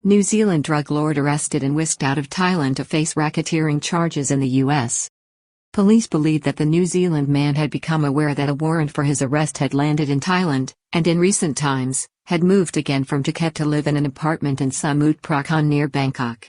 New Zealand drug lord arrested and whisked out of Thailand to face racketeering charges in the U.S. Police believe that the New Zealand man had become aware that a warrant for his arrest had landed in Thailand, and in recent times, had moved again from Phuket to live in an apartment in Samut Prakan near Bangkok.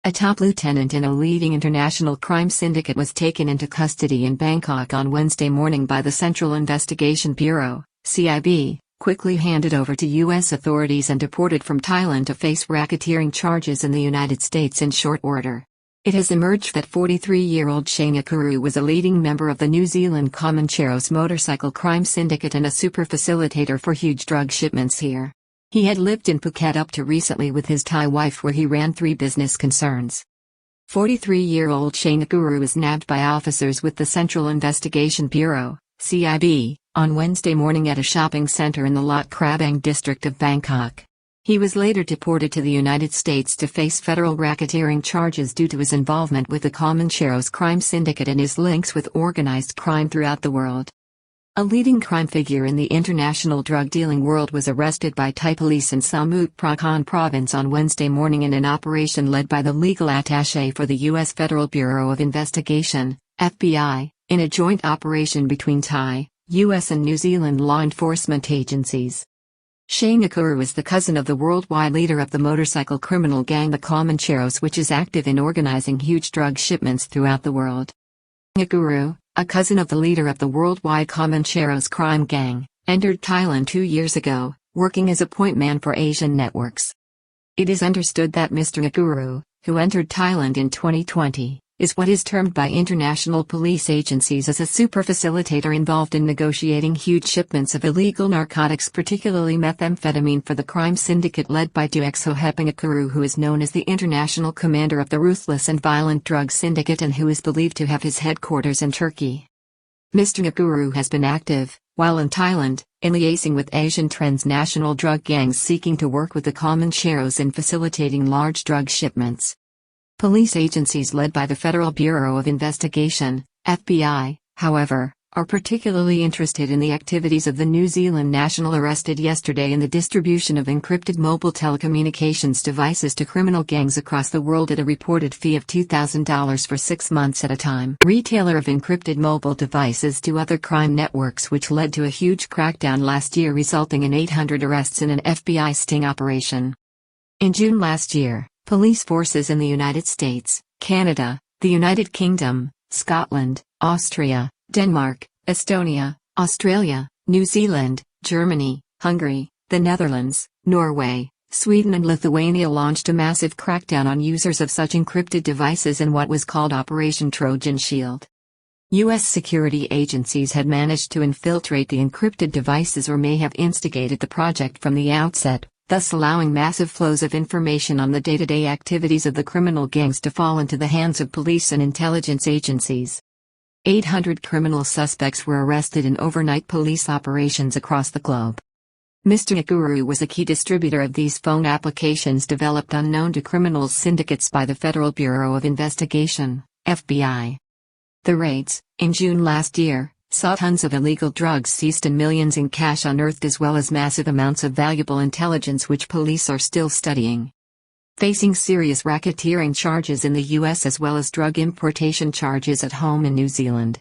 A top lieutenant in a leading international crime syndicate was taken into custody in Bangkok on Wednesday morning by the Central Investigation Bureau, CIB, quickly handed over to U.S. authorities and deported from Thailand to face racketeering charges in the United States in short order. It has emerged that 43-year-old Shane Akuru was a leading member of the New Zealand Comancheros motorcycle crime syndicate and a super facilitator for huge drug shipments here. He had lived in Phuket up to recently with his Thai wife, where he ran 3 business concerns. 43-year-old Shane Akuru was nabbed by officers with the Central Investigation Bureau, CIB, on Wednesday morning at a shopping center in the Lot Krabang district of Bangkok. He was later deported to the United States to face federal racketeering charges due to his involvement with the Comancheros crime syndicate and his links with organized crime throughout the world. A leading crime figure in the international drug-dealing world was arrested by Thai police in Samut Prakan province on Wednesday morning in an operation led by the legal attaché for the U.S. Federal Bureau of Investigation, FBI, in a joint operation between Thai, U.S. and New Zealand law enforcement agencies. Shane Akuru is the cousin of the worldwide leader of the motorcycle criminal gang the Comancheros, which is active in organizing huge drug shipments throughout the world. Akuru, a cousin of the leader of the worldwide Comancheros crime gang, entered Thailand 2 years ago, working as a point man for Asian networks. It is understood that Mr. Akuru, who entered Thailand in 2020, is what is termed by international police agencies as a super facilitator involved in negotiating huge shipments of illegal narcotics, particularly methamphetamine, for the crime syndicate led by Duexoheping Akuru, who is known as the international commander of the ruthless and violent drug syndicate and who is believed to have his headquarters in Turkey. Mr. Akuru has been active, while in Thailand, in liaising with Asian transnational drug gangs seeking to work with the Comancheros in facilitating large drug shipments. Police agencies led by the Federal Bureau of Investigation, FBI, however, are particularly interested in the activities of the New Zealand national arrested yesterday in the distribution of encrypted mobile telecommunications devices to criminal gangs across the world at a reported fee of $2,000 for 6 months at a time. Retailer of encrypted mobile devices to other crime networks, which led to a huge crackdown last year resulting in 800 arrests in an FBI sting operation. In June last year, police forces in the United States, Canada, the United Kingdom, Scotland, Austria, Denmark, Estonia, Australia, New Zealand, Germany, Hungary, the Netherlands, Norway, Sweden and Lithuania launched a massive crackdown on users of such encrypted devices in what was called Operation Trojan Shield. U.S. security agencies had managed to infiltrate the encrypted devices or may have instigated the project from the outset, thus allowing massive flows of information on the day-to-day activities of the criminal gangs to fall into the hands of police and intelligence agencies. 800 criminal suspects were arrested in overnight police operations across the globe. Mr. Akuru was a key distributor of these phone applications developed unknown to criminals syndicates by the Federal Bureau of Investigation, FBI. The raids, in June last year, saw tons of illegal drugs seized and millions in cash unearthed, as well as massive amounts of valuable intelligence which police are still studying. Facing serious racketeering charges in the U.S. as well as drug importation charges at home in New Zealand.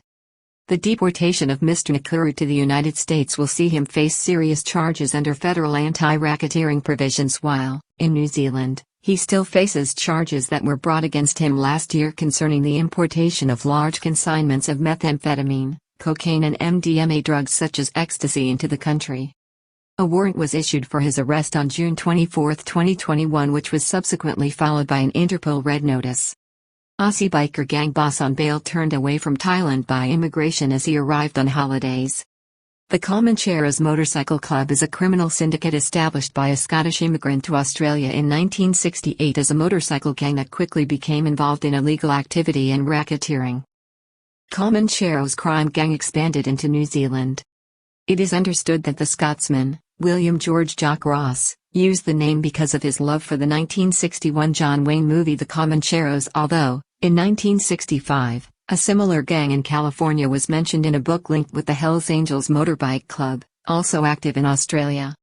The deportation of Mr. Akuru to the United States will see him face serious charges under federal anti-racketeering provisions, while, in New Zealand, he still faces charges that were brought against him last year concerning the importation of large consignments of methamphetamine, cocaine and MDMA drugs such as ecstasy into the country. A warrant was issued for his arrest on June 24, 2021, which was subsequently followed by an Interpol red notice. Aussie biker gang boss on bail turned away from Thailand by immigration as he arrived on holidays. The Comancheros Motorcycle Club is a criminal syndicate established by a Scottish immigrant to Australia in 1968 as a motorcycle gang that quickly became involved in illegal activity and racketeering. Comancheros crime gang expanded into New Zealand. It is understood that the Scotsman, William George Jock Ross, used the name because of his love for the 1961 John Wayne movie The Comancheros, although, in 1965, a similar gang in California was mentioned in a book linked with the Hells Angels Motorbike Club, also active in Australia.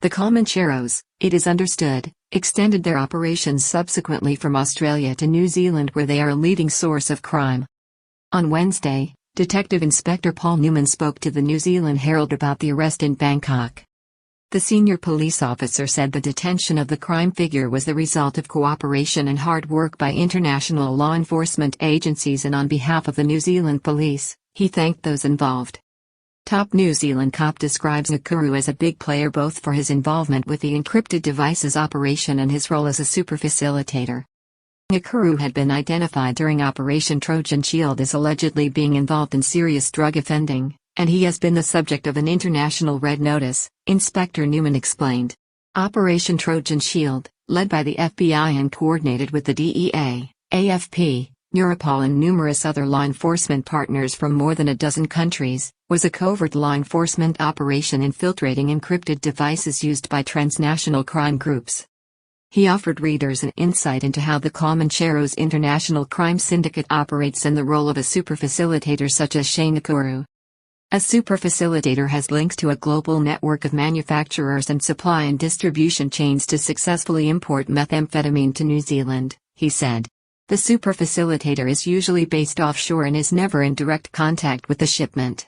The Comancheros, it is understood, extended their operations subsequently from Australia to New Zealand, where they are a leading source of crime. On Wednesday, Detective Inspector Paul Newman spoke to the New Zealand Herald about the arrest in Bangkok. The senior police officer said the detention of the crime figure was the result of cooperation and hard work by international law enforcement agencies, and on behalf of the New Zealand police, he thanked those involved. Top New Zealand cop describes Nakuru as a big player both for his involvement with the encrypted devices operation and his role as a super facilitator. Nakuru had been identified during Operation Trojan Shield as allegedly being involved in serious drug offending, and he has been the subject of an international red notice, Inspector Newman explained. Operation Trojan Shield, led by the FBI and coordinated with the DEA, AFP, Europol and numerous other law enforcement partners from more than a dozen countries, was a covert law enforcement operation infiltrating encrypted devices used by transnational crime groups. He offered readers an insight into how the Comancheros international crime syndicate operates and the role of a super facilitator such as Shane Nakuru. A super facilitator has links to a global network of manufacturers and supply and distribution chains to successfully import methamphetamine to New Zealand, he said. The super facilitator is usually based offshore and is never in direct contact with the shipment.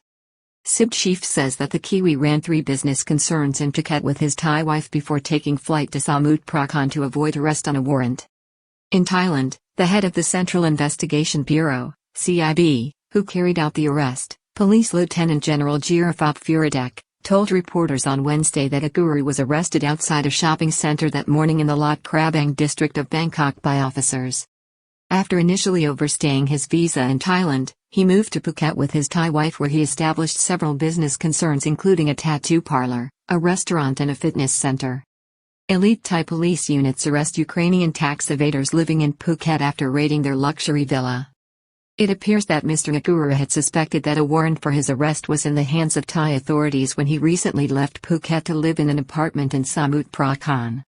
SIB chief says that the Kiwi ran 3 business concerns in Phuket with his Thai wife before taking flight to Samut Prakan to avoid arrest on a warrant. In Thailand, the head of the Central Investigation Bureau, CIB, who carried out the arrest, Police Lieutenant General Girafop Furadek, told reporters on Wednesday that a guru was arrested outside a shopping center that morning in the Lot Krabang district of Bangkok by officers. After initially overstaying his visa in Thailand, he moved to Phuket with his Thai wife, where he established several business concerns including a tattoo parlor, a restaurant and a fitness center. Elite Thai police units arrest Ukrainian tax evaders living in Phuket after raiding their luxury villa. It appears that Mr. Nakuru had suspected that a warrant for his arrest was in the hands of Thai authorities when he recently left Phuket to live in an apartment in Samut Prakan.